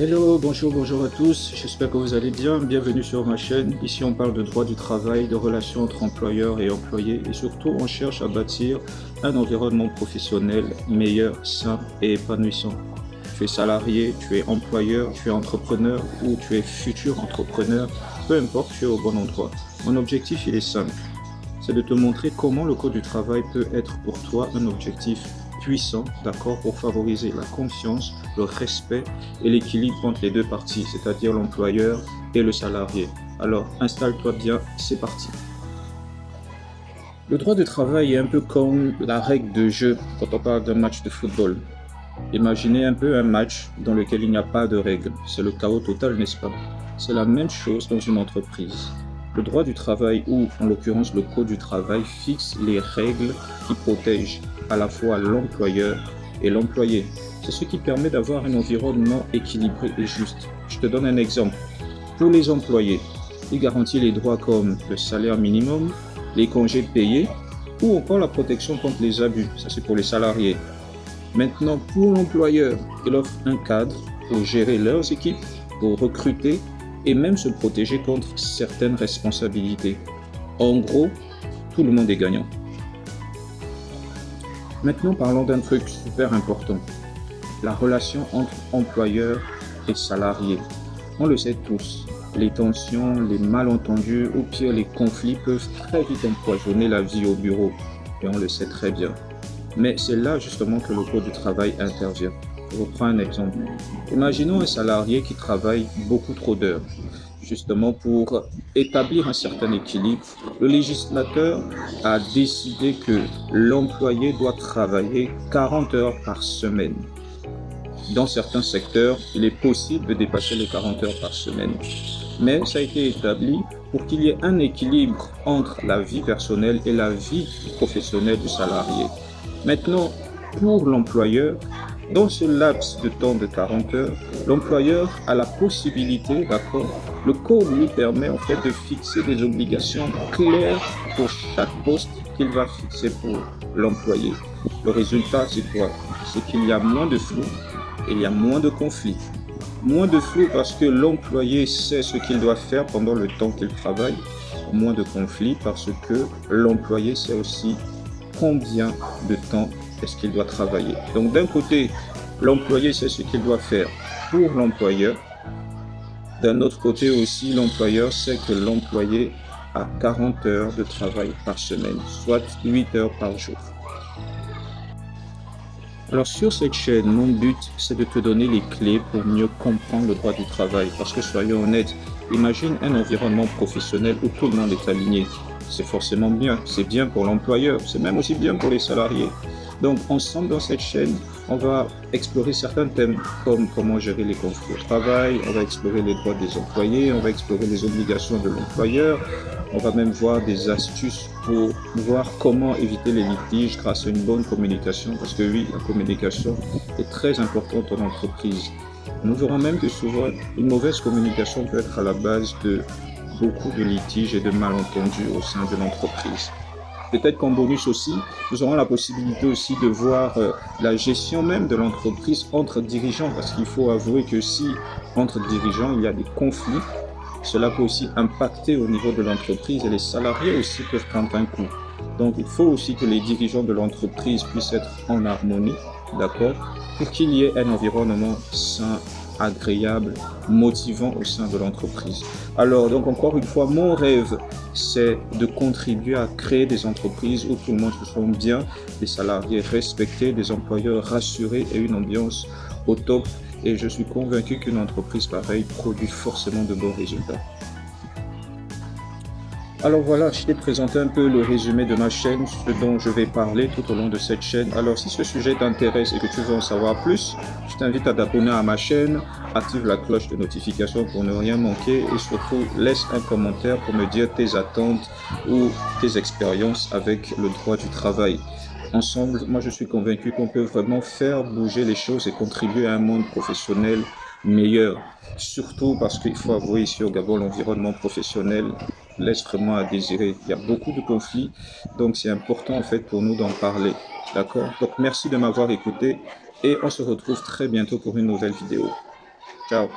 Hello, bonjour à tous, j'espère que vous allez bien, bienvenue sur ma chaîne. Ici on parle de droit du travail, de relations entre employeurs et employés et surtout on cherche à bâtir un environnement professionnel meilleur, sain et épanouissant. Tu es salarié, tu es employeur, tu es entrepreneur ou tu es futur entrepreneur, peu importe, tu es au bon endroit. Mon objectif il est simple, c'est de te montrer comment le code du travail peut être pour toi un objectif puissant, d'accord, pour favoriser la confiance, le respect et l'équilibre entre les deux parties, c'est-à-dire l'employeur et le salarié. Alors, installe-toi bien, c'est parti. Le droit du travail est un peu comme la règle de jeu quand on parle d'un match de football. Imaginez un peu un match dans lequel il n'y a pas de règles. C'est le chaos total, n'est-ce pas? C'est la même chose dans une entreprise. Le droit du travail ou, en l'occurrence, le code du travail fixe les règles qui protègent à la fois l'employeur et l'employé. C'est ce qui permet d'avoir un environnement équilibré et juste. Je te donne un exemple. Pour les employés, il garantit les droits comme le salaire minimum, les congés payés ou encore la protection contre les abus. Ça, c'est pour les salariés. Maintenant, pour l'employeur, il offre un cadre pour gérer leurs équipes, pour recruter et même se protéger contre certaines responsabilités. En gros, tout le monde est gagnant. Maintenant, parlons d'un truc super important, la relation entre employeur et salarié. On le sait tous, les tensions, les malentendus ou pire les conflits peuvent très vite empoisonner la vie au bureau et on le sait très bien. Mais c'est là justement que le code du travail intervient. Je reprends un exemple. Imaginons un salarié qui travaille beaucoup trop d'heures. Justement, pour établir un certain équilibre, le législateur a décidé que l'employé doit travailler 40 heures par semaine. Dans certains secteurs, il est possible de dépasser les 40 heures par semaine. Mais ça a été établi pour qu'il y ait un équilibre entre la vie personnelle et la vie professionnelle du salarié. Maintenant, pour l'employeur, dans ce laps de temps de 40 heures, l'employeur a la possibilité, d'accord, le code lui permet en fait de fixer des obligations claires pour chaque poste qu'il va fixer pour l'employé. Le résultat, c'est quoi? C'est qu'il y a moins de flou et il y a moins de conflits. Moins de flou parce que l'employé sait ce qu'il doit faire pendant le temps qu'il travaille. Moins de conflits parce que l'employé sait aussi combien de temps est-ce qu'il doit travailler. Donc d'un côté, l'employé sait ce qu'il doit faire pour l'employeur. D'un autre côté aussi, l'employeur sait que l'employé a 40 heures de travail par semaine, soit 8 heures par jour. Alors sur cette chaîne, mon but, c'est de te donner les clés pour mieux comprendre le droit du travail. Parce que soyons honnêtes, imagine un environnement professionnel où tout le monde est aligné. C'est forcément bien, c'est bien pour l'employeur, c'est même aussi bien pour les salariés. Donc ensemble dans cette chaîne, on va explorer certains thèmes comme comment gérer les conflits au travail, on va explorer les droits des employés, on va explorer les obligations de l'employeur, on va même voir des astuces pour voir comment éviter les litiges grâce à une bonne communication, parce que oui, la communication est très importante en entreprise. Nous verrons même que souvent, une mauvaise communication peut être à la base de beaucoup de litiges et de malentendus au sein de l'entreprise. Peut-être qu'en bonus aussi, nous aurons la possibilité aussi de voir la gestion même de l'entreprise entre dirigeants, parce qu'il faut avouer que si entre dirigeants il y a des conflits, cela peut aussi impacter au niveau de l'entreprise et les salariés aussi peuvent prendre un coup. Donc il faut aussi que les dirigeants de l'entreprise puissent être en harmonie, d'accord, pour qu'il y ait un environnement sain, agréable, motivant au sein de l'entreprise. Alors, donc encore une fois, mon rêve, c'est de contribuer à créer des entreprises où tout le monde se sent bien, des salariés respectés, des employeurs rassurés et une ambiance au top. Et je suis convaincu qu'une entreprise pareille produit forcément de bons résultats. Alors voilà, je t'ai présenté un peu le résumé de ma chaîne, ce dont je vais parler tout au long de cette chaîne. Alors si ce sujet t'intéresse et que tu veux en savoir plus, je t'invite à t'abonner à ma chaîne, active la cloche de notification pour ne rien manquer et surtout laisse un commentaire pour me dire tes attentes ou tes expériences avec le droit du travail. Ensemble, moi je suis convaincu qu'on peut vraiment faire bouger les choses et contribuer à un monde professionnel meilleur. Surtout parce qu'il faut avouer ici au Gabon, l'environnement professionnel laisse vraiment à désirer. Il y a beaucoup de conflits, donc c'est important en fait pour nous d'en parler. D'accord? Donc merci de m'avoir écouté et on se retrouve très bientôt pour une nouvelle vidéo. Ciao.